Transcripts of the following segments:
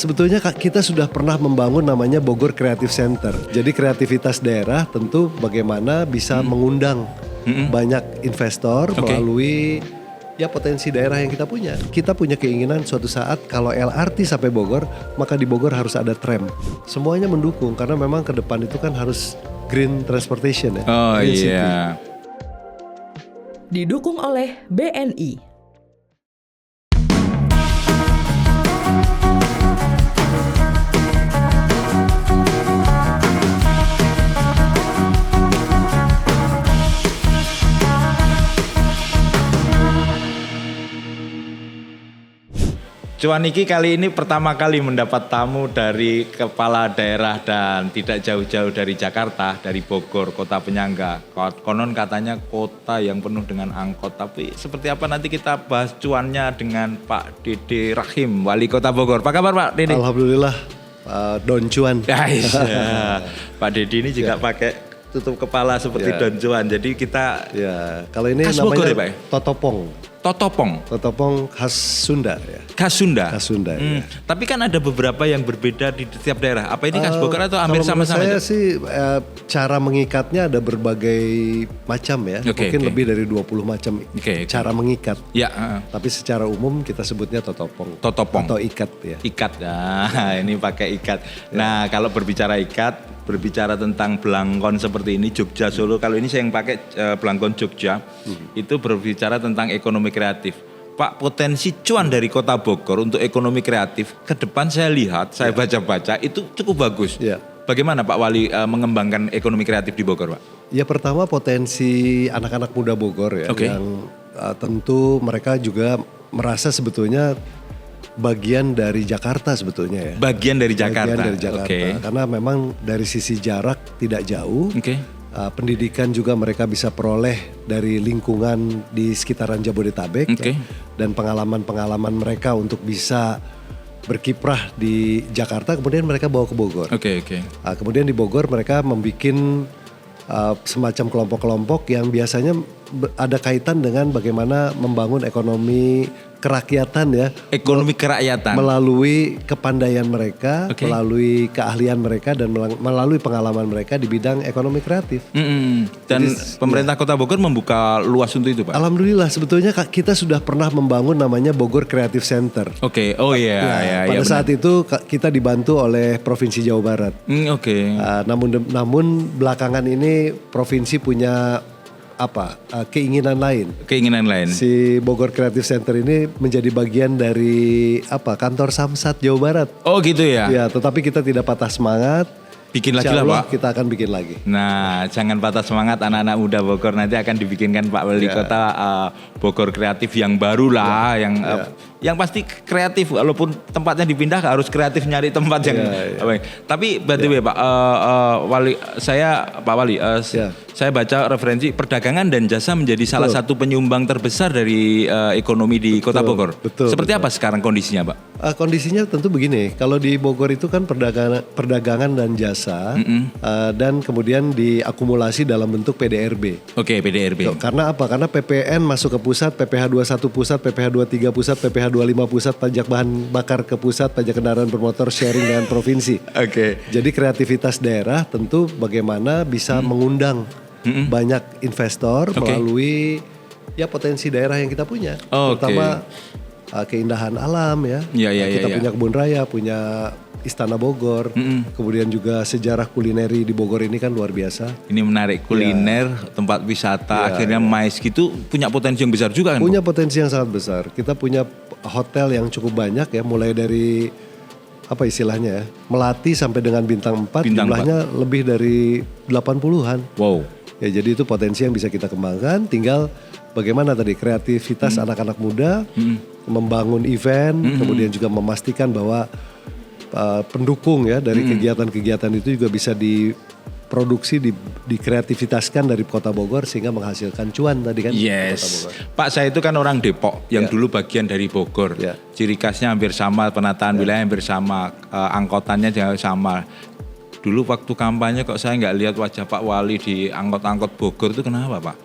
sebetulnya kita sudah pernah membangun namanya Bogor Creative Center. Jadi kreativitas daerah tentu bagaimana bisa mengundang banyak investor melalui ya potensi daerah yang kita punya. Kita punya keinginan suatu saat kalau LRT sampai Bogor, maka di Bogor harus ada tram. Semuanya mendukung karena memang ke depan itu kan harus green transportation ya. Oh green iya. city. Didukung oleh BNI. Cuan Iki kali ini pertama kali mendapat tamu dari kepala daerah dan tidak jauh-jauh dari Jakarta, dari Bogor, kota penyangga. Konon katanya kota yang penuh dengan angkot, tapi seperti apa nanti kita bahas cuannya dengan Pak Dede Rahim, Wali Kota Bogor. Apa kabar Pak Dede? Alhamdulillah, Don Cuan. Ya, Pak Dede ini juga pakai tutup kepala seperti Don Cuan, jadi kita... Ya, kalau ini khas namanya Bogor ya Pak? Totopong. Totopong khas Sunda ya. Khas Sunda. Khas Sunda ya. Tapi kan ada beberapa yang berbeda di setiap daerah. Apa ini khas Bogor atau hampir sama-sama? Saya sih cara mengikatnya ada berbagai macam ya. Mungkin lebih dari 20 macam cara mengikat. Ya. Tapi secara umum kita sebutnya totopong. Totopong. Atau ikat ya. Ikat. Nah, ini pakai ikat. Nah, kalau berbicara ikat, berbicara tentang belangkon seperti ini Jogja Solo. Kalau ini saya yang pakai belangkon Jogja, itu berbicara tentang ekonomi kreatif. Pak, potensi cuan dari Kota Bogor untuk ekonomi kreatif ke depan saya lihat, saya baca-baca itu cukup bagus. Ya. Bagaimana Pak Wali mengembangkan ekonomi kreatif di Bogor, Pak? Ya, pertama potensi anak-anak muda Bogor ya, yang tentu mereka juga merasa sebetulnya bagian dari Jakarta sebetulnya ya. Bagian dari Jakarta. Bagian dari Jakarta. Karena memang dari sisi jarak tidak jauh. Pendidikan juga mereka bisa peroleh dari lingkungan di sekitaran Jabodetabek ya, dan pengalaman-pengalaman mereka untuk bisa berkiprah di Jakarta kemudian mereka bawa ke Bogor. Kemudian di Bogor mereka membuat semacam kelompok-kelompok yang biasanya ada kaitan dengan bagaimana membangun ekonomi kerakyatan ya. Ekonomi kerakyatan. Melalui kepandaian mereka, melalui keahlian mereka dan melalui pengalaman mereka di bidang ekonomi kreatif. Dan jadi, pemerintah Kota Bogor membuka luas untuk itu Pak? Alhamdulillah sebetulnya kita sudah pernah membangun namanya Bogor Creative Center. Pada saat itu kita dibantu oleh Provinsi Jawa Barat. Namun belakangan ini provinsi punya keinginan lain. Si Bogor Creative Center ini menjadi bagian dari kantor Samsat Jawa Barat. Oh gitu ya? Ya, tetapi kita tidak patah semangat. Bikin lagi lah Pak. Kita akan bikin lagi. Nah, jangan patah semangat anak-anak muda Bogor, nanti akan dibikinkan Pak Wali Kota Bogor Kreatif yang baru lah, yang pasti kreatif, walaupun tempatnya dipindah harus kreatif nyari tempat yang baik. Tapi by the way Pak Wali, Pak Wali, saya baca referensi perdagangan dan jasa menjadi salah satu penyumbang terbesar dari ekonomi di Kota Bogor. Seperti apa sekarang kondisinya Pak? Kondisinya tentu begini, kalau di Bogor itu kan perdagangan dan jasa, dan kemudian diakumulasi dalam bentuk PDRB. PDRB. Karena apa? Karena PPN masuk ke pusat, PPh 21 pusat, PPh 23 pusat, PPh 25 pusat, pajak bahan bakar ke pusat, pajak kendaraan bermotor sharing dengan provinsi. Jadi kreativitas daerah tentu bagaimana bisa mengundang banyak investor melalui potensi daerah yang kita punya. Terutama keindahan alam ya. Kita punya kebun raya, punya Istana Bogor, kemudian juga sejarah kulineri di Bogor ini kan luar biasa. Ini menarik, kuliner, tempat wisata, akhirnya mais gitu punya potensi yang besar juga kan? Punya potensi yang sangat besar. Kita punya hotel yang cukup banyak ya, mulai dari istilahnya ya, Melati sampai dengan bintang 4, jumlahnya lebih dari 80-an. Wow. Ya, jadi itu potensi yang bisa kita kembangkan, tinggal bagaimana tadi kreativitas anak-anak muda, membangun event, kemudian juga memastikan bahwa pendukung ya dari kegiatan-kegiatan itu juga bisa diproduksi, dikreativitaskan dari Kota Bogor sehingga menghasilkan cuan tadi kan. Kota Bogor. Pak, saya itu kan orang Depok yang dulu bagian dari Bogor. Ciri khasnya hampir sama, penataan wilayah hampir sama, angkotannya juga sama. Dulu waktu kampanye kok saya nggak lihat wajah Pak Wali di angkot-angkot Bogor, itu kenapa Pak?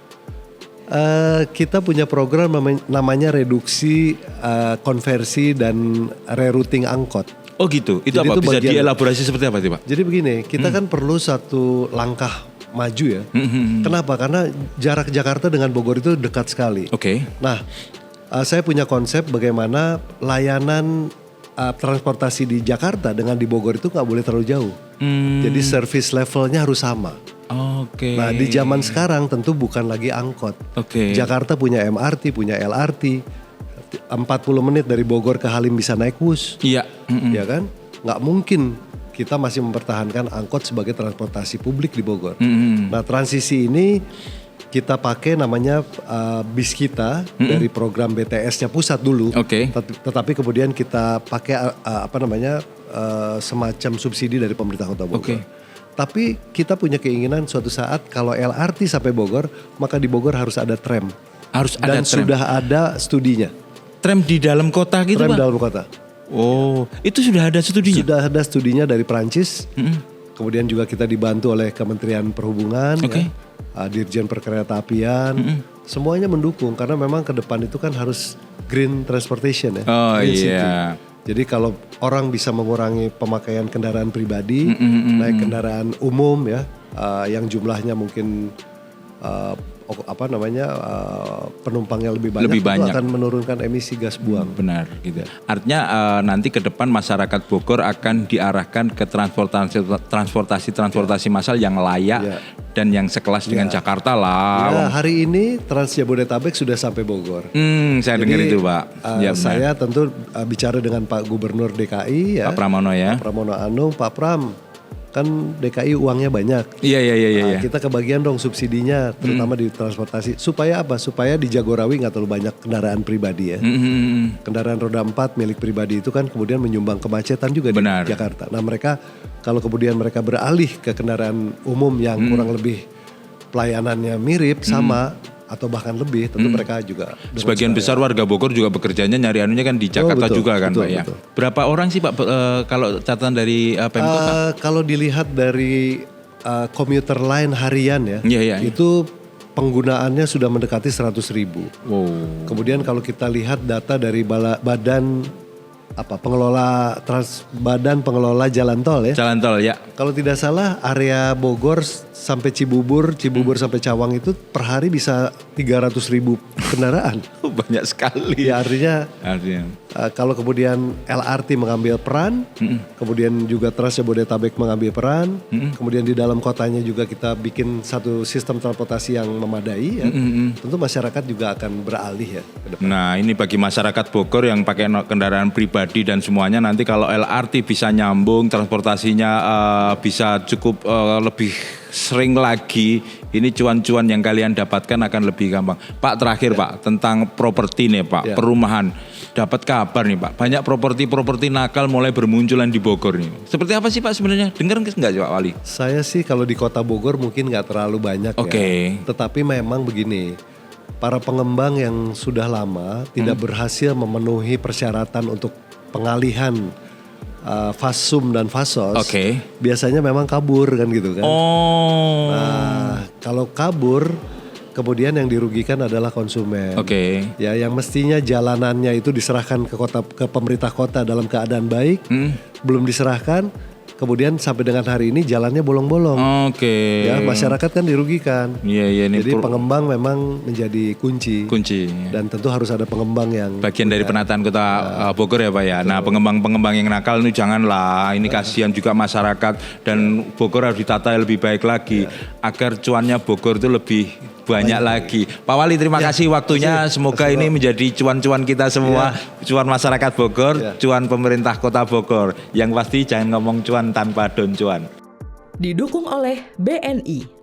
Kita punya program namanya reduksi, konversi dan rerouting angkot. Oh gitu. Itu Jadi apa? itu Bisa bagian- dielaborasi seperti apa sih Pak? Jadi begini, kita kan perlu satu langkah maju ya. Kenapa? Karena jarak Jakarta dengan Bogor itu dekat sekali. Oke. Nah, saya punya konsep bagaimana layanan transportasi di Jakarta dengan di Bogor itu nggak boleh terlalu jauh. Jadi service levelnya harus sama. Oke. Nah, di zaman sekarang tentu bukan lagi angkot. Oke. Jakarta punya MRT, punya LRT. 40 menit dari Bogor ke Halim bisa naik bus. Iya. Ya kan? Nggak mungkin kita masih mempertahankan angkot sebagai transportasi publik di Bogor. Nah, transisi ini kita pakai namanya bis kita dari program BTS-nya pusat dulu. Oke. Tetapi kemudian kita pakai semacam subsidi dari pemerintah Kota Bogor. Oke. Tapi kita punya keinginan suatu saat kalau LRT sampai Bogor, maka di Bogor harus ada tram. Harus ada Dan tram. sudah ada studinya. Tram di dalam kota gitu Tram Pak? dalam kota. Oh, itu sudah ada studinya? Sudah ada studinya dari Prancis. Kemudian juga kita dibantu oleh Kementerian Perhubungan, Oke. Dirjen Perkeretaapian. Semuanya mendukung karena memang ke depan itu kan harus green transportation ya. Oh Green city. iya. Jadi kalau orang bisa mengurangi pemakaian kendaraan pribadi, naik kendaraan umum ya, yang jumlahnya mungkin penumpangnya lebih Lebih banyak. itu akan menurunkan emisi gas buang. Benar gitu. Artinya nanti ke depan masyarakat Bogor akan diarahkan ke transportasi massal yang layak Ya. dan yang sekelas dengan Jakarta lah. Ya, hari ini Trans Jabodetabek sudah sampai Bogor. Saya dengar itu Pak. Ya, benar. Saya tentu bicara dengan Pak Gubernur DKI ya, Pak Pramono ya. Pak Pramono Anung, Pak Pram, kan DKI uangnya banyak. Iya. Nah, kita kebagian dong subsidinya, terutama di transportasi. Supaya apa? Supaya di Jagorawi nggak terlalu banyak kendaraan pribadi ya. Kendaraan roda 4 milik pribadi itu kan kemudian menyumbang kemacetan juga Benar. di Jakarta. Nah mereka kalau kemudian mereka beralih ke kendaraan umum yang kurang lebih pelayanannya mirip sama atau bahkan lebih, tentu mereka juga. dengan Sebagian supaya- besar warga Bogor juga bekerjanya nyari anunya kan di Jakarta betul, juga kan betul, Pak ya. betul. Berapa orang sih Pak kalau catatan dari Pemkot Pak? Kalau dilihat dari komuter line harian ya, Iya. itu penggunaannya sudah mendekati 100.000. Wow. Kemudian kalau kita lihat data dari badan pengelola jalan tol ya. Jalan tol ya. Kalau tidak salah area Bogor sampai Cibubur sampai Cawang itu per hari bisa 300.000 kendaraan. Banyak sekali. Ya artinya Artinya. kalau kemudian LRT mengambil peran, kemudian juga Trans Jabodetabek mengambil peran, kemudian di dalam kotanya juga kita bikin satu sistem transportasi yang memadai ya, tentu masyarakat juga akan beralih ya ke depan. Nah ini bagi masyarakat Bogor yang pakai kendaraan pribadi dan semuanya nanti kalau LRT bisa nyambung transportasinya bisa cukup lebih sering lagi, ini cuan-cuan yang kalian dapatkan akan lebih gampang. Pak terakhir Pak tentang properti nih Pak, perumahan. Dapat kabar nih Pak, banyak properti nakal mulai bermunculan di Bogor nih. Seperti apa sih Pak sebenarnya? Dengar nggak sih Pak Wali? Saya sih kalau di kota Bogor mungkin nggak terlalu banyak Oke. ya. Tetapi memang begini, para pengembang yang sudah lama tidak berhasil memenuhi persyaratan untuk pengalihan fasum dan fasos. Oke. Biasanya memang kabur kan gitu kan. Oh. Nah, kalau kabur kemudian yang dirugikan adalah konsumen. Oke. Ya, yang mestinya jalanannya itu diserahkan ke pemerintah kota dalam keadaan baik, belum diserahkan. Kemudian sampai dengan hari ini jalannya bolong-bolong. Oke. Ya, masyarakat kan dirugikan. Iya ini Jadi pengembang memang menjadi kunci. Dan tentu harus ada pengembang yang bagian dari penataan kota Bogor ya Pak ya. Nah pengembang-pengembang yang nakal ini janganlah. Ini kasihan juga masyarakat dan Bogor harus ditata lebih baik lagi agar cuannya Bogor itu lebih banyak lagi. Pak Wali terima kasih waktunya. Semoga ini menjadi cuan-cuan kita semua, cuan masyarakat Bogor, cuan pemerintah kota Bogor. Yang pasti jangan ngomong cuan tanpa don cuan. Didukung oleh BNI.